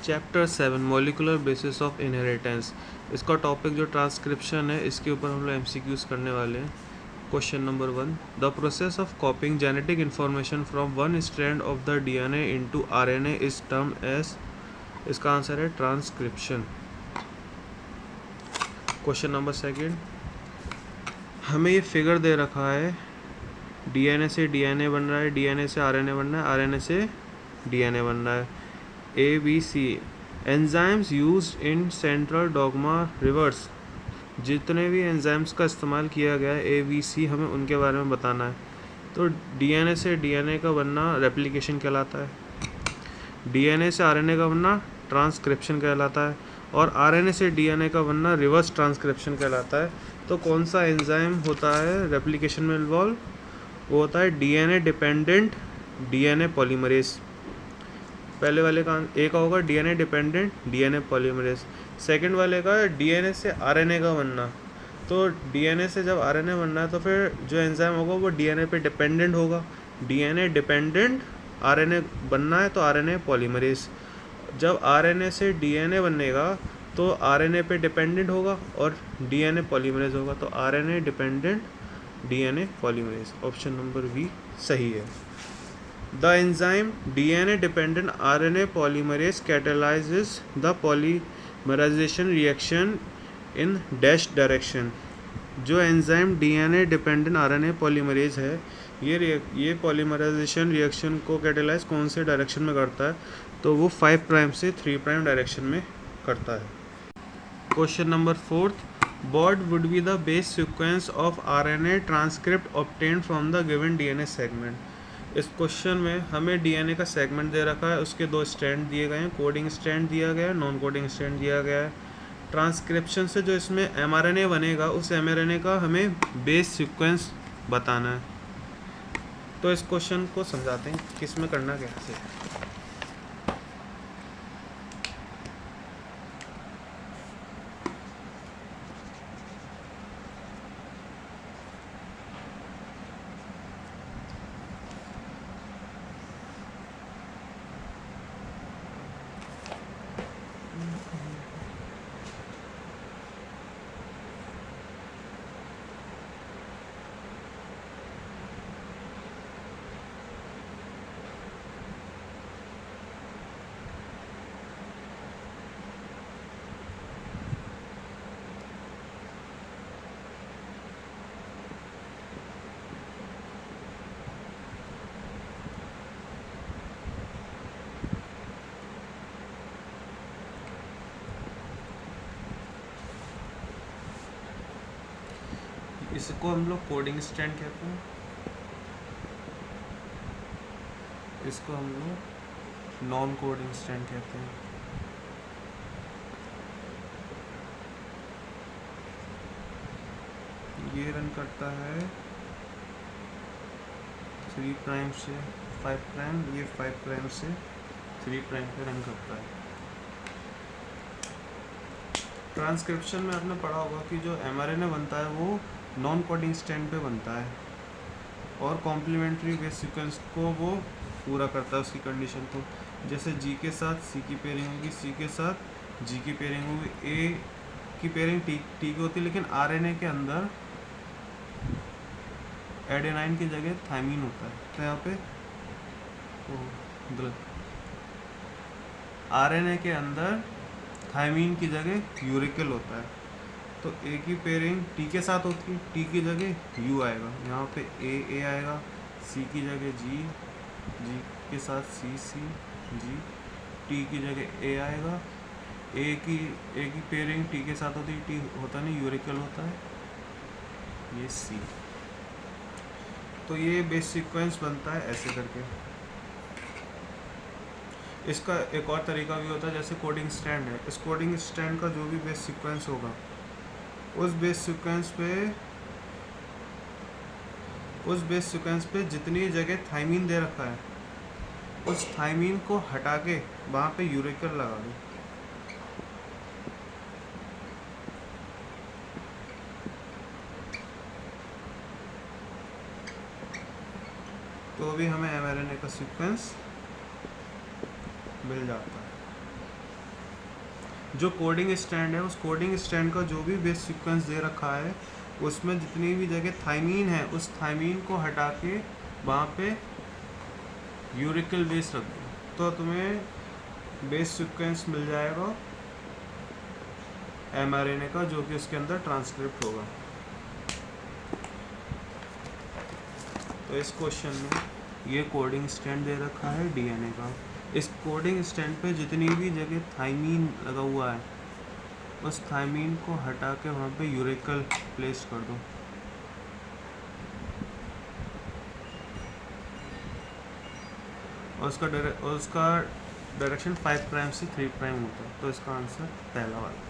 Chapter 7 molecular basis of inheritance. इसका topic जो transcription है, इसके ऊपर हम लोग एमसीक्यूज करने वाले हैं। Question number 1, the process of copying genetic information from one strand of the DNA into RNA is term as. इसका आंसर है ट्रांसक्रिप्शन। क्वेश्चन नंबर 2, हमें ये फिगर दे रखा है, डीएनए से डीएनए बन रहा है, डीएनए से आरएनए बन रहा है, आरएनए से डीएनए बन रहा है। ABC enzymes used in central dogma reverse. जितने भी एंजाइम्स का इस्तेमाल किया गया है ABC, हमें उनके बारे में बताना है। तो डीएनए से डीएनए का बनना रेप्लिकेशन कहलाता है, डीएनए से आरएनए का बनना ट्रांसक्रिप्शन कहलाता है, और आरएनए से डीएनए का बनना रिवर्स ट्रांसक्रिप्शन कहलाता है। तो कौन सा एंजाइम होता है रेप्लिकेशन में इन्वॉल्व? वो होता है डीएनए डिपेंडेंट डीएनए पॉलीमरेज। पहले वाले का ए का होगा DNA dependent DNA polymerase. Second वाले का डीएनए से आरएनए का बनना। तो डीएनए से जब आरएनए बनना है तो फिर जो एंजाइम होगा वो डीएनए पे डिपेंडेंट होगा। डीएनए डिपेंडेंट आरएनए बनना है तो आरएनए पॉलीमरेज। जब आरएनए से डीएनए बनेगा तो आरएनए पे डिपेंडेंट होगा और डीएनए पॉलीमरेज होगा। तो RNA dependent DNA polymerase, option number B सही है। The enzyme DNA dependent RNA polymerase catalyzes the polymerization reaction in dash direction। जो enzyme DNA dependent RNA polymerase है, ये पॉलीमराइजेशन रिएक्शन को कैटेलाइज कौन से डायरेक्शन में करता है? तो वो 5 प्राइम से 3 प्राइम डायरेक्शन में करता है। Question number 4, what would be the base sequence of RNA transcript obtained from the given DNA segment। इस क्वेश्चन में हमें डीएनए का सेगमेंट दे रखा है, उसके 2 स्ट्रैंड दिए गए हैं, कोडिंग स्ट्रैंड दिया गया है, नॉन कोडिंग स्ट्रैंड दिया गया है। ट्रांसक्रिप्शन से जो इसमें एमआरएनए बनेगा, उस एमआरएनए का हमें बेस सीक्वेंस बताना है। तो इस क्वेश्चन को समझाते हैं किस में करना कैसे है। इसको हम लोग कोडिंग स्ट्रैंड कहते हैं, इसको हम लोग नॉन कोडिंग स्ट्रैंड कहते हैं। ये रन करता है 3 प्राइम से 5 प्राइम, ये 5 प्राइम से 3 प्राइम पे रन करता है। ट्रांसक्रिप्शन में आपने पढ़ा होगा कि जो एमआरएनए बनता है वो नॉन कोडिंग स्ट्रैंड पे बनता है और कॉम्प्लीमेंट्री बेस सीक्वेंस को वो पूरा करता है, उसकी कंडीशन को। जैसे जी के साथ सी की पेयरिंग होगी, सी के साथ जी की पेयरिंग होगी, ए की पेयरिंग टी की होती है, लेकिन आरएनए के अंदर एडेनाइन की जगह थायमीन होता है। तो यहाँ पे गलत, आरएनए के अंदर थायमीन की जगह यूरिकल होता है। तो ए की पेयरिंग टी के साथ होती है, टी की जगह यू आएगा, यहाँ पे ए आएगा, सी की जगह जी, जी के साथ सी सी जी, टी की जगह ए आएगा, ए की पेयरिंग टी के साथ होती है, टी होता नहीं, यूरिकल होता है, ये सी। तो ये बेस सीक्वेंस बनता है ऐसे करके। इसका एक और तरीका भी होता है, जैसे कोडिंग स्ट्रैंड है, इस कोडिंग स्ट्रैंड का जो भी बेस सीक्वेंस होगा, उस बेस सीक्वेंस पे जितनी जगह थायमीन दे रखा है, उस थायमीन को हटा के वहाँ पे यूरिकल लगा दो। तो भी हमें एमआरएनए का सीक्वेंस मिल जाता है। जो कोडिंग स्टैंड है, उस कोडिंग स्टैंड का जो भी बेस सीक्वेंस दे रखा है, उसमें जितनी भी जगह थाइमीन है, उस थाइमीन को हटा के वहाँ पे यूरिकल बेस रख दो, तो तुम्हें बेस सीक्वेंस मिल जाएगा mRNA का, जो कि उसके अंदर ट्रांसक्रिप्ट होगा। तो इस क्वेश्चन में ये कोडिंग स्टैंड दे रखा है डीएनए का। इस कोडिंग स्टैंड पे जितनी भी जगह थाइमीन लगा हुआ है, उस थाइमीन को हटा के वहाँ पे यूरेकल प्लेस कर दो। और उसका डायरेक्शन 5 प्राइम से 3 प्राइम होता है। तो इसका आंसर पहला वाला।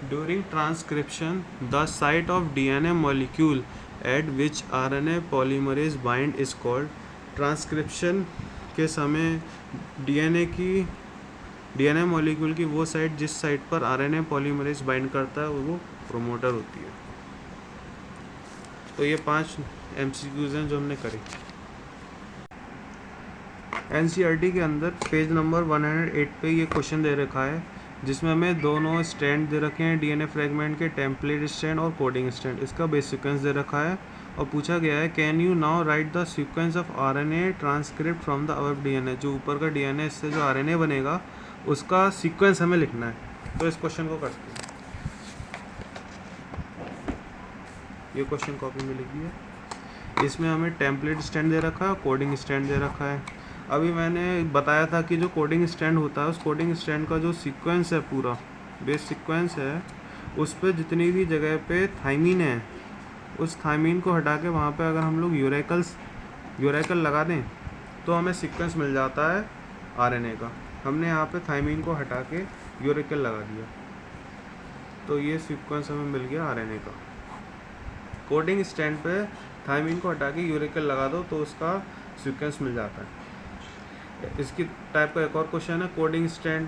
During transcription the site of DNA molecule eight which RNA polymerase bind is called. Transcription के समय डीएनए मॉलिक्यूल की वो साइट जिस साइट पर आरएनए पॉलीमरेज बाइंड करता है वो प्रोमोटर होती है। तो ये 5 एमसीक्यूज हैं जो हमने करे। एनसीईआरटी के अंदर पेज नंबर 108 पे ये क्वेश्चन दे रखा है, जिसमें हमें दोनों स्टैंड दे रखे हैं, डीएनए फ्रेगमेंट के टेम्पलेट स्टैंड और कोडिंग स्टैंड। इसका बेस सीक्वेंस दे रखा है और पूछा गया है can you now right the sequence of RNA transcript from the above DNA. जो ऊपर का डीएनए, इससे जो आरएनए बनेगा उसका सीक्वेंस हमें लिखना है। तो इस क्वेश्चन को करते हैं। ये क्वेश्चन कॉपी में लिखिए। इसमें हमें टेम्पलेट स्टैंड दे रखा है, कोडिंग स्टैंड दे रखा है। अभी मैंने बताया था कि जो कोडिंग स्टैंड होता है, उस कोडिंग स्टैंड का जो सीक्वेंस है, पूरा बेस सीक्वेंस है, उस पर जितनी भी जगह पे थाइमीन है, उस थाइमीन को हटा के वहाँ पे अगर हम लोग यूरेकल लगा दें तो हमें सीक्वेंस मिल जाता है आरएनए का। हमने यहाँ पे थाइमीन को हटा के यूरेकल लगा दिया, तो ये सीक्वेंस हमें मिल गया आरएनए का। कोडिंग स्टैंड पे थाइमीन को हटा के यूरेकल लगा दो तो उसका सीक्वेंस मिल जाता है। इसकी टाइप का एक और क्वेश्चन है, कोडिंग स्टैंड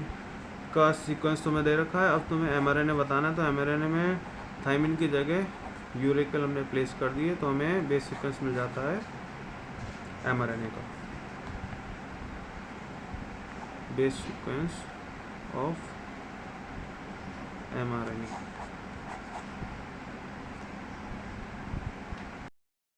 का सीक्वेंस तुम्हें दे रखा है, अब तुम्हें एमआरएनए बताना है। तो एमआरएनए में थाइमीन की जगह यूरेकल हमने प्लेस कर दिए, तो हमें बेस सीक्वेंस मिल जाता है एमआरएनए का। Base sequence of mRNA.